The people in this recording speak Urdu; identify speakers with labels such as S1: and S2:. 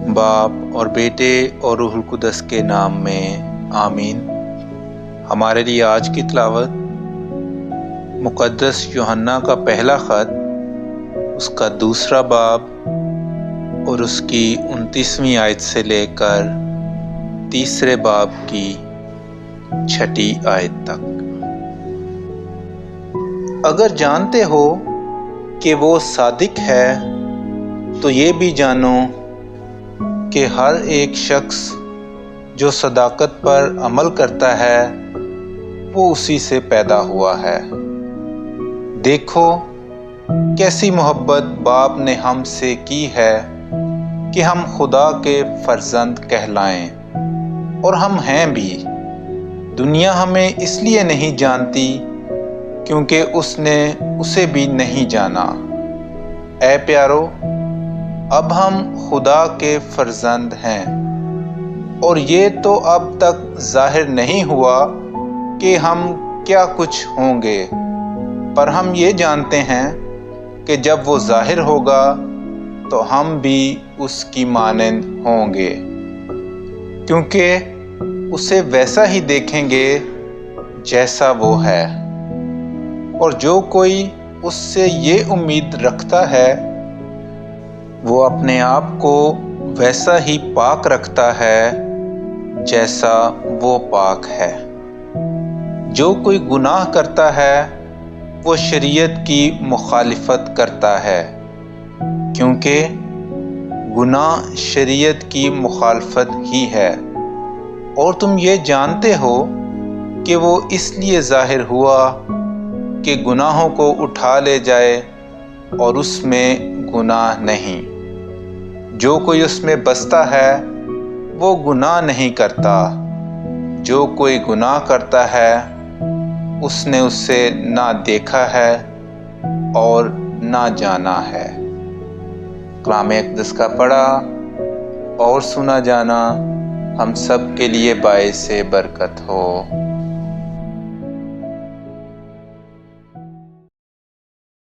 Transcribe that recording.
S1: باپ اور بیٹے اور روح القدس کے نام میں آمین۔ ہمارے لیے آج کی تلاوت مقدس یوحنا کا پہلا خط، اس کا دوسرا باب اور اس کی 29ویں آیت سے لے کر تیسرے باب کی 6 آیت تک۔ اگر جانتے ہو کہ وہ صادق ہے تو یہ بھی جانو کہ ہر ایک شخص جو صداقت پر عمل کرتا ہے وہ اسی سے پیدا ہوا ہے۔ دیکھو کیسی محبت باپ نے ہم سے کی ہے کہ ہم خدا کے فرزند کہلائیں، اور ہم ہیں بھی۔ دنیا ہمیں اس لیے نہیں جانتی کیونکہ اس نے اسے بھی نہیں جانا۔ اے پیارو، اب ہم خدا کے فرزند ہیں، اور یہ تو اب تک ظاہر نہیں ہوا کہ ہم کیا کچھ ہوں گے، پر ہم یہ جانتے ہیں کہ جب وہ ظاہر ہوگا تو ہم بھی اس کی مانند ہوں گے، کیونکہ اسے ویسا ہی دیکھیں گے جیسا وہ ہے۔ اور جو کوئی اس سے یہ امید رکھتا ہے وہ اپنے آپ کو ویسا ہی پاک رکھتا ہے جیسا وہ پاک ہے۔ جو کوئی گناہ کرتا ہے وہ شریعت کی مخالفت کرتا ہے، کیونکہ گناہ شریعت کی مخالفت ہی ہے۔ اور تم یہ جانتے ہو کہ وہ اس لیے ظاہر ہوا کہ گناہوں کو اٹھا لے جائے، اور اس میں گناہ نہیں۔ جو کوئی اس میں بستا ہے وہ گناہ نہیں کرتا۔ جو کوئی گناہ کرتا ہے اس نے اسے نہ دیکھا ہے اور نہ جانا ہے۔ کلام اقدس کا پڑھا اور سنا جانا ہم سب کے لیے باعث برکت ہو۔